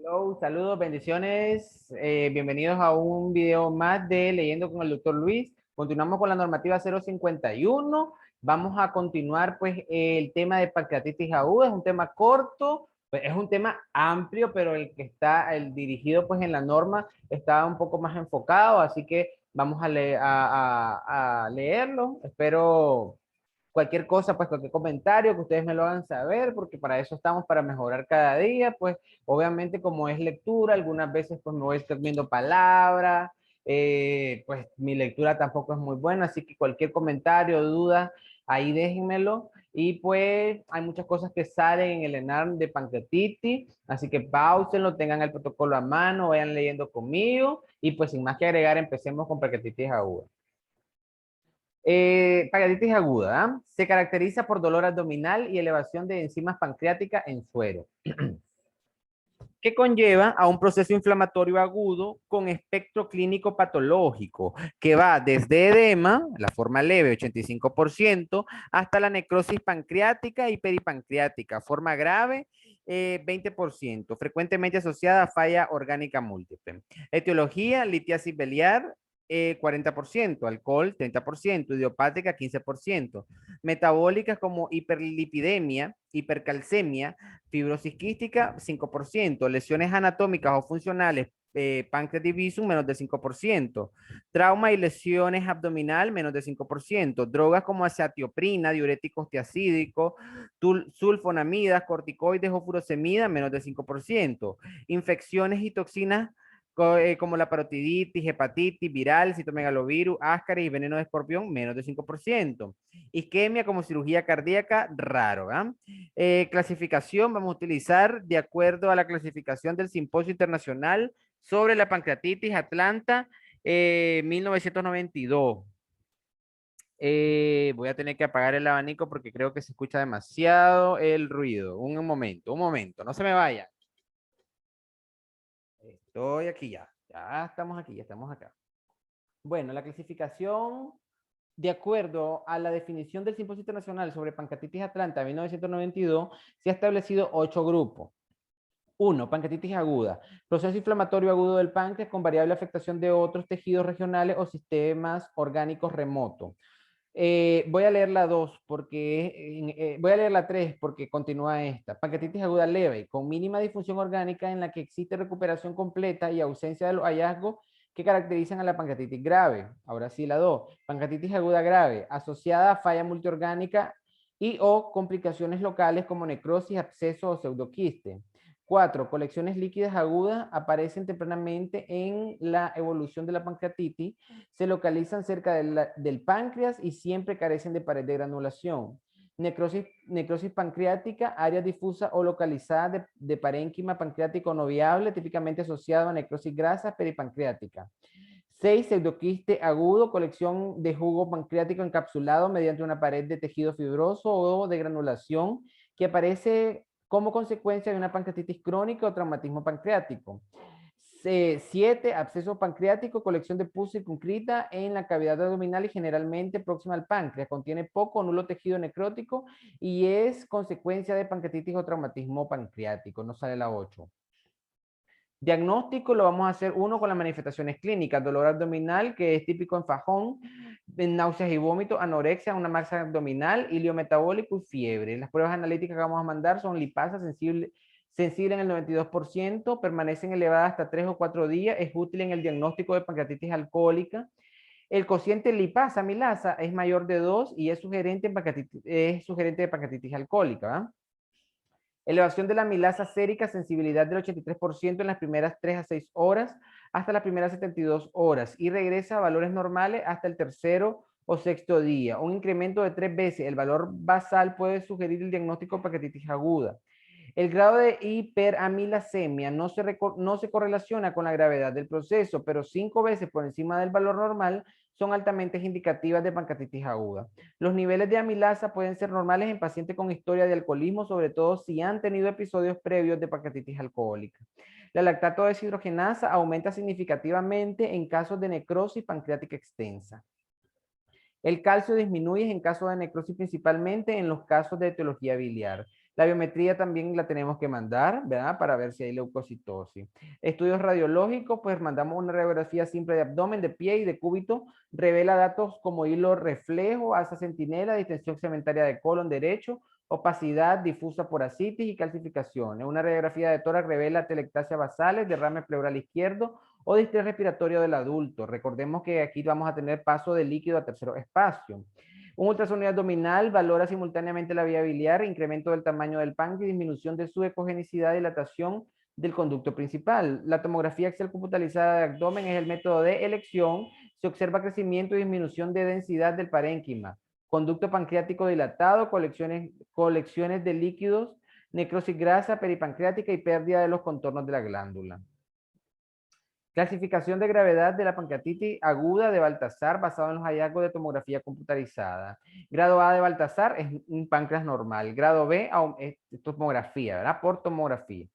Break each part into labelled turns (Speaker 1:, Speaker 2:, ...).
Speaker 1: Hello, saludos, bendiciones. Bienvenidos a un video más de Leyendo con el Dr. Luis. Continuamos con la normativa 051. Vamos a continuar pues el tema de pancreatitis aguda. Es un tema corto, pues, es un tema amplio, pero el que está, el dirigido pues en la norma está un poco más enfocado, así que vamos a leerlo. Espero cualquier cosa, pues cualquier comentario que ustedes me lo hagan saber, porque para eso estamos, para mejorar cada día, pues obviamente como es lectura, algunas veces pues me voy escribiendo palabras, pues mi lectura tampoco es muy buena, así que cualquier comentario, duda, ahí déjenmelo. Y pues hay muchas cosas que salen en el ENARM de pancreatitis, así que pausenlo, tengan el protocolo a mano, vayan leyendo conmigo y pues sin más que agregar, empecemos con pancreatitis aguda. Pancreatitis aguda, ¿ah? Se caracteriza por dolor abdominal y elevación de enzimas pancreáticas en suero, que conlleva a un proceso inflamatorio agudo con espectro clínico patológico, que va desde edema, la forma leve, 85%, hasta la necrosis pancreática y peripancreática, forma grave, 20%, frecuentemente asociada a falla orgánica múltiple. Etiología, litiasis biliar, 40%, alcohol 30%, idiopática 15%, metabólicas como hiperlipidemia, hipercalcemia, fibrosis quística 5%, lesiones anatómicas o funcionales, páncreas divisum menos de 5%, trauma y lesiones abdominal menos de 5%, drogas como azatioprina, diuréticos tiacídicos, sulfonamidas, corticoides o furosemida menos de 5%, infecciones y toxinas como la parotiditis, hepatitis, viral, citomegalovirus, ascaris y veneno de escorpión, menos de 5%. Isquemia como cirugía cardíaca, raro. Clasificación, vamos a utilizar de acuerdo a la clasificación del Simposio Internacional sobre la Pancreatitis Atlanta, 1992. Voy a tener que apagar el abanico porque creo que se escucha demasiado el ruido. Un momento, no se me vaya. Estoy aquí ya. Ya estamos aquí, ya estamos acá. Bueno, la clasificación, de acuerdo a la definición del Simposio Internacional sobre Pancreatitis Atlanta 1992, se ha establecido 8 grupos. 1. Pancreatitis aguda. Proceso inflamatorio agudo del páncreas con variable afectación de otros tejidos regionales o sistemas orgánicos remotos. Voy a leer la 2 porque voy a leer la 3 porque continúa esta. Pancreatitis aguda leve, con mínima disfunción orgánica en la que existe recuperación completa y ausencia de los hallazgos que caracterizan a la pancreatitis grave. Ahora sí, la 2. Pancreatitis aguda grave, asociada a falla multiorgánica y o complicaciones locales como necrosis, absceso o pseudoquiste. 4. Colecciones líquidas agudas aparecen tempranamente en la evolución de la pancreatitis, se localizan cerca del páncreas y siempre carecen de pared de granulación. Necrosis pancreática, área difusa o localizada de parénquima pancreático no viable, típicamente asociado a necrosis grasa peripancreática. 6. Pseudoquiste agudo, colección de jugo pancreático encapsulado mediante una pared de tejido fibroso o de granulación que aparece como consecuencia de una pancreatitis crónica o traumatismo pancreático. 7. Absceso pancreático, colección de pus circunscrita en la cavidad abdominal y generalmente próxima al páncreas. Contiene poco o nulo tejido necrótico y es consecuencia de pancreatitis o traumatismo pancreático. No sale la 8. Diagnóstico lo vamos a hacer uno con las manifestaciones clínicas, dolor abdominal, que es típico en fajón, náuseas y vómitos, anorexia, una masa abdominal, hilio metabólico y fiebre. Las pruebas analíticas que vamos a mandar son lipasa sensible en el 92%, permanecen elevadas hasta 3 o 4 días, es útil en el diagnóstico de pancreatitis alcohólica. El cociente lipasa amilasa es mayor de 2 y es sugerente, de pancreatitis alcohólica. ¿verdad? Elevación de la amilasa sérica, sensibilidad del 83% en las primeras 3 a 6 horas hasta las primeras 72 horas y regresa a valores normales hasta el tercero o sexto día. Un incremento de 3 veces el valor basal puede sugerir el diagnóstico de pancreatitis aguda. El grado de hiperamilasemia no se correlaciona con la gravedad del proceso, pero 5 veces por encima del valor normal son altamente indicativas de pancreatitis aguda. Los niveles de amilasa pueden ser normales en pacientes con historia de alcoholismo, sobre todo si han tenido episodios previos de pancreatitis alcohólica. La lactato deshidrogenasa aumenta significativamente en casos de necrosis pancreática extensa. El calcio disminuye en caso de necrosis, principalmente en los casos de etiología biliar. La biometría también la tenemos que mandar, ¿verdad? Para ver si hay leucocitosis. Estudios radiológicos, pues mandamos una radiografía simple de abdomen, de pie y de cúbito. Revela datos como hilo reflejo, alza centinela, distensión segmentaria de colon derecho, opacidad difusa por ascitis y calcificaciones. Una radiografía de tórax revela telectasia basales, derrame pleural izquierdo o distrés respiratorio del adulto. Recordemos que aquí vamos a tener paso de líquido a tercero espacio. Un ultrasonido abdominal valora simultáneamente la vía biliar, incremento del tamaño del páncreas y disminución de su ecogenicidad y dilatación del conducto principal. La tomografía axial computarizada de abdomen es el método de elección. Se observa crecimiento y disminución de densidad del parénquima, conducto pancreático dilatado, colecciones de líquidos, necrosis grasa peripancreática y pérdida de los contornos de la glándula. Clasificación de gravedad de la pancreatitis aguda de Baltasar basado en los hallazgos de tomografía computarizada. Grado A de Baltasar es un páncreas normal. Grado B es tomografía, ¿verdad? Por tomografía.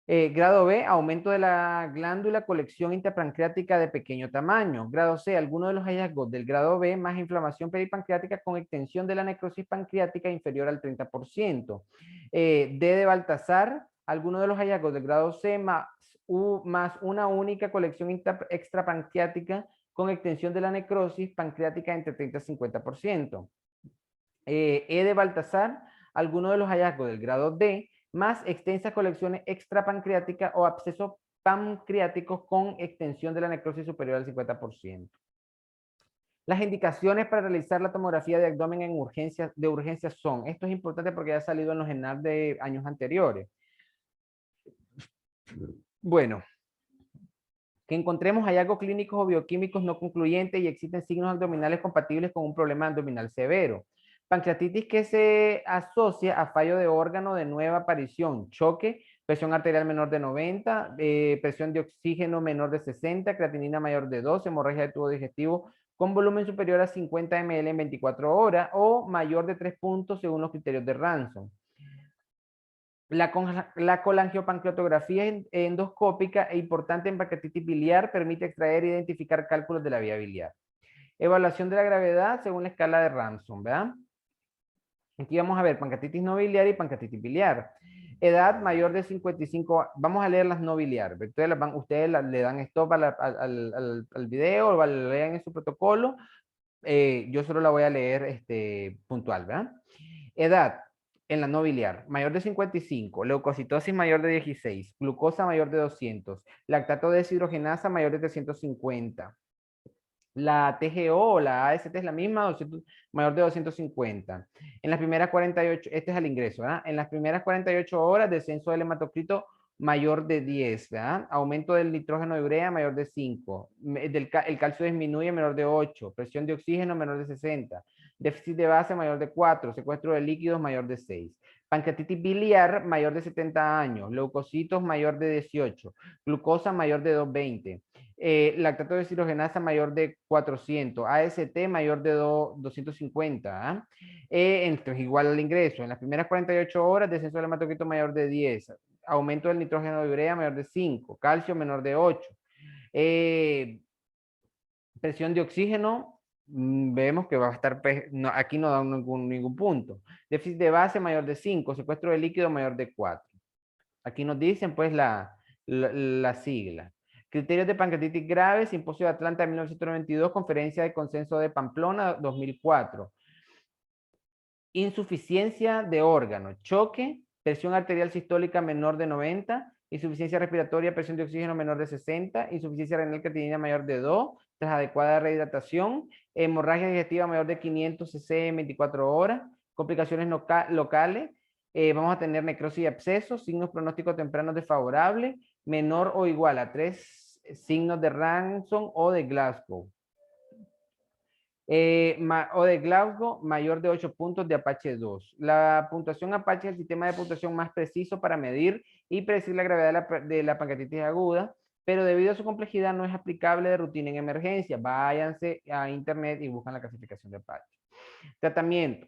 Speaker 1: Grado B, aumento de la glándula, colección intrapancreática de pequeño tamaño. Grado C, alguno de los hallazgos del grado B, más inflamación peripancreática con extensión de la necrosis pancreática inferior al 30%. D de Baltasar, alguno de los hallazgos del grado C, más una única colección extrapancreática con extensión de la necrosis pancreática entre 30 y 50%. E de Baltasar, alguno de los hallazgos del grado D, más extensas colecciones extrapancreáticas o abscesos pancreáticos con extensión de la necrosis superior al 50%. Las indicaciones para realizar la tomografía de abdomen de urgencias son, esto es importante porque ya ha salido en los ENAR de años anteriores. Bueno, que encontremos hallazgos clínicos o bioquímicos no concluyentes y existen signos abdominales compatibles con un problema abdominal severo. Pancreatitis que se asocia a fallo de órgano de nueva aparición, choque, presión arterial menor de 90, presión de oxígeno menor de 60, creatinina mayor de 2, hemorragia de tubo digestivo con volumen superior a 50 ml en 24 horas o mayor de 3 puntos según los criterios de Ransom. La colangiopancreatografía endoscópica e importante en pancreatitis biliar permite extraer e identificar cálculos de la vía biliar. Evaluación de la gravedad según la escala de Ransom, ¿verdad? Aquí vamos a ver pancreatitis no biliar y pancreatitis biliar. Edad mayor de 55, vamos a leer las no biliares. Ustedes le dan stop al video o lo lean en su protocolo. Yo solo la voy a leer puntual, ¿verdad? Edad en la no biliar, mayor de 55, leucocitosis mayor de 16, glucosa mayor de 200, lactato deshidrogenasa mayor de 350. La TGO o la AST es la misma, 200, mayor de 250. En las primeras 48, este es el ingreso, ¿verdad? En las primeras 48 horas, descenso del hematocrito mayor de 10, ¿verdad? Aumento del nitrógeno de urea mayor de 5. El calcio disminuye menor de 8. Presión de oxígeno menor de 60. Déficit de base mayor de 4. Secuestro de líquidos mayor de 6. Pancreatitis biliar mayor de 70 años. Leucocitos mayor de 18. Glucosa mayor de 220. Lactato de deshidrogenasa mayor de 400, AST mayor de 250, ¿ah? Entonces igual al ingreso, en las primeras 48 horas, descenso del hematocrito mayor de 10, aumento del nitrógeno de urea mayor de 5, calcio menor de 8, presión de oxígeno, vemos que va a estar, aquí no da ningún punto, déficit de base mayor de 5, secuestro de líquido mayor de 4. Aquí nos dicen pues la sigla. Criterios de pancreatitis grave, Simposio de Atlanta de 1992, Conferencia de Consenso de Pamplona 2004. Insuficiencia de órgano, choque, presión arterial sistólica menor de 90, insuficiencia respiratoria, presión de oxígeno menor de 60, insuficiencia renal creatinina mayor de 2, tras adecuada rehidratación, hemorragia digestiva mayor de 500 cc en 24 horas, complicaciones locales, vamos a tener necrosis y abscesos, signos pronósticos tempranos desfavorables, menor o igual a 3 signos de Ransom o de Glasgow. O de Glasgow, mayor de 8 puntos de Apache 2. La puntuación Apache es el sistema de puntuación más preciso para medir y predecir la gravedad de la pancreatitis aguda, pero debido a su complejidad no es aplicable de rutina en emergencia. Váyanse a internet y buscan la clasificación de Apache. Tratamiento.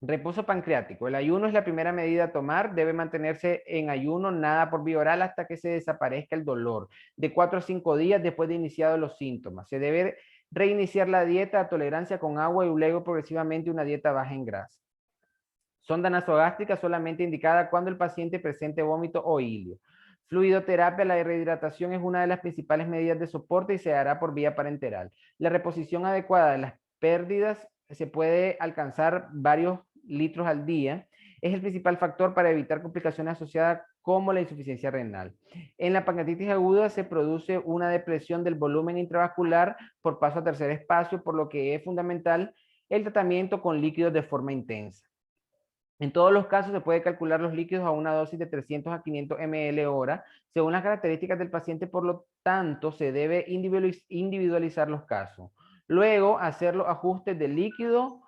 Speaker 1: Reposo pancreático. El ayuno es la primera medida a tomar. Debe mantenerse en ayuno, nada por vía oral hasta que se desaparezca el dolor. De 4 a 5 días después de iniciados los síntomas. Se debe reiniciar la dieta a tolerancia con agua y luego progresivamente una dieta baja en grasa. Sonda nasogástrica solamente indicada cuando el paciente presente vómito o ilio. Fluidoterapia, la rehidratación es una de las principales medidas de soporte y se hará por vía parenteral. La reposición adecuada de las pérdidas se puede alcanzar varios litros al día. Es el principal factor para evitar complicaciones asociadas como la insuficiencia renal. En la pancreatitis aguda se produce una depresión del volumen intravascular por paso a tercer espacio, por lo que es fundamental el tratamiento con líquidos de forma intensa. En todos los casos se puede calcular los líquidos a una dosis de 300 a 500 ml hora, según las características del paciente, por lo tanto se debe individualizar los casos. Luego hacer los ajustes de líquido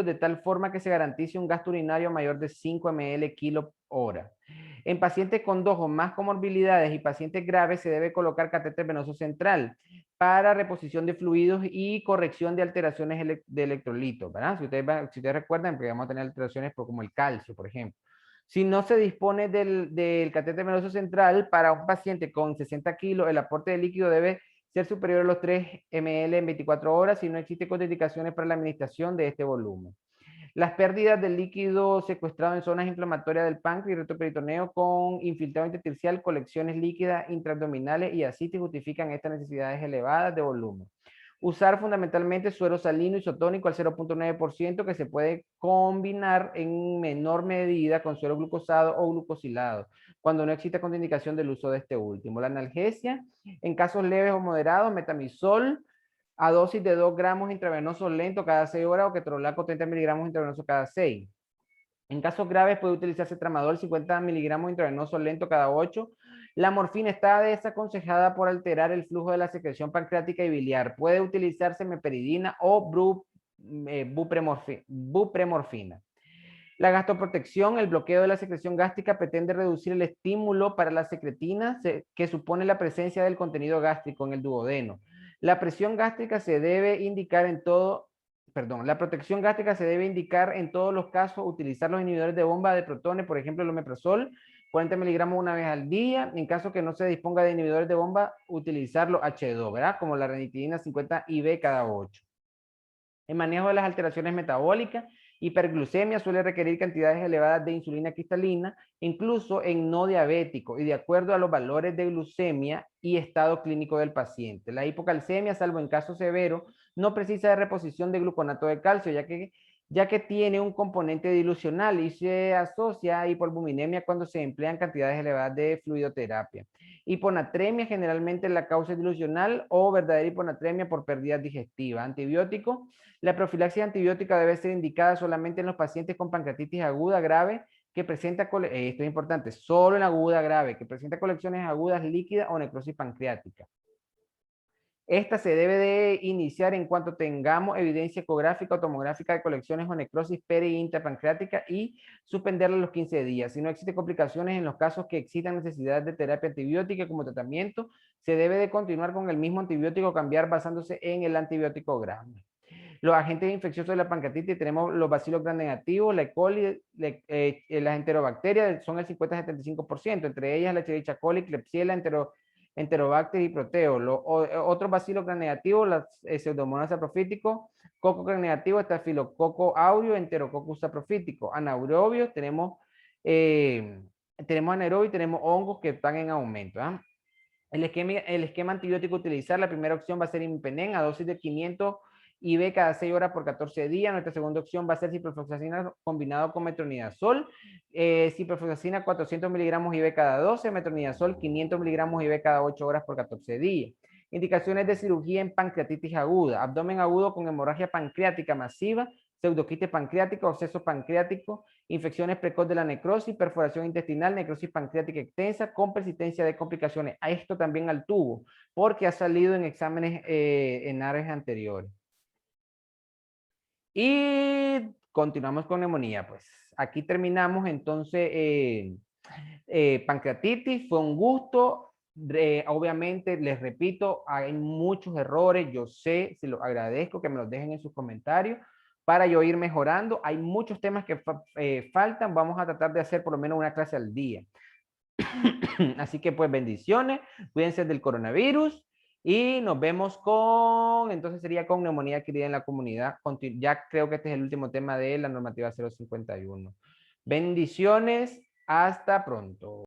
Speaker 1: de tal forma que se garantice un gasto urinario mayor de 5 ml kilo hora. En pacientes con 2 o más comorbilidades y pacientes graves se debe colocar catéter venoso central para reposición de fluidos y corrección de alteraciones de electrolitos, ¿verdad? Si ustedes recuerdan, porque vamos a tener alteraciones como el calcio, por ejemplo. Si no se dispone del catéter venoso central, para un paciente con 60 kilos, el aporte de líquido debe ser superior a los 3 ml en 24 horas si no existe contraindicaciones para la administración de este volumen. Las pérdidas del líquido secuestrado en zonas inflamatorias del páncreas y retroperitoneo con infiltrado intersticial, colecciones líquidas intraabdominales y ascitis justifican estas necesidades elevadas de volumen. Usar fundamentalmente suero salino isotónico al 0.9% que se puede combinar en menor medida con suero glucosado o glucosilado, cuando no existe contraindicación del uso de este último. La analgesia, en casos leves o moderados, metamizol a dosis de 2 gramos intravenosos lento cada 6 horas o ketorolaco 30 miligramos intravenosos cada 6. En casos graves puede utilizarse tramadol 50 miligramos intravenoso lento cada 8. La morfina está desaconsejada por alterar el flujo de la secreción pancreática y biliar. Puede utilizarse meperidina o bupremorfina. La gastroprotección, el bloqueo de la secreción gástrica pretende reducir el estímulo para las secretinas que supone la presencia del contenido gástrico en el duodeno. La presión gástrica se debe indicar en todo, la protección gástrica se debe indicar en todos los casos, utilizar los inhibidores de bomba de protones, por ejemplo, el omeprazol, 40 miligramos una vez al día. En caso que no se disponga de inhibidores de bomba, utilizar los H2, ¿verdad? Como la ranitidina 50 IV cada 8. En manejo de las alteraciones metabólicas, hiperglucemia suele requerir cantidades elevadas de insulina cristalina, incluso en no diabético y de acuerdo a los valores de glucemia y estado clínico del paciente. La hipocalcemia, salvo en caso severo, no precisa de reposición de gluconato de calcio, ya que tiene un componente dilucional y se asocia a hipoalbuminemia cuando se emplean cantidades elevadas de fluidoterapia. Hiponatremia, generalmente la causa es dilucional o verdadera hiponatremia por pérdidas digestivas. Antibiótico. La profilaxis antibiótica debe ser indicada solamente en los pacientes con pancreatitis aguda grave que presenta, esto es importante, solo en aguda grave, que presenta colecciones agudas líquidas o necrosis pancreática. Esta se debe de iniciar en cuanto tengamos evidencia ecográfica o tomográfica de colecciones o necrosis peri- e intrapancreática y suspenderla a los 15 días. Si no existen complicaciones en los casos que existan necesidad de terapia antibiótica como tratamiento, se debe de continuar con el mismo antibiótico o cambiar basándose en el antibiótico gramo. Los agentes infecciosos de la pancreatitis tenemos los bacilos gram negativos, la E. coli, las enterobacterias son el 50-75%, entre ellas la Escherichia coli, Klebsiella, Enterobacter y Proteo. Otros bacilos gram negativos, las Pseudomonas saprofíticos, Coco gram negativo, Estafilococo aureus, Enterococcus saprofítico. Anaerobios, tenemos anaerobios y tenemos hongos que están en aumento. El esquema antibiótico a utilizar, la primera opción va a ser Imipenen a dosis de 500 IV cada 6 horas por 14 días. Nuestra segunda opción va a ser ciprofloxacina combinado con metronidazol. Ciprofloxacina 400 miligramos IV cada 12, metronidazol 500 miligramos IV cada 8 horas por 14 días. Indicaciones de cirugía en pancreatitis aguda, abdomen agudo con hemorragia pancreática masiva, pseudoquitis pancreática, absceso pancreático, infecciones precoz de la necrosis, perforación intestinal, necrosis pancreática extensa con persistencia de complicaciones. A esto también al tubo, porque ha salido en exámenes en áreas anteriores. Y continuamos con neumonía, pues. Aquí terminamos entonces pancreatitis, fue un gusto. Obviamente, les repito, hay muchos errores, yo sé, se los agradezco que me los dejen en sus comentarios para yo ir mejorando. Hay muchos temas que faltan, vamos a tratar de hacer por lo menos una clase al día. Así que pues bendiciones, cuídense del coronavirus y nos vemos con, entonces sería con neumonía adquirida en la comunidad. Ya creo que este es el último tema de la normativa 051. Bendiciones, hasta pronto.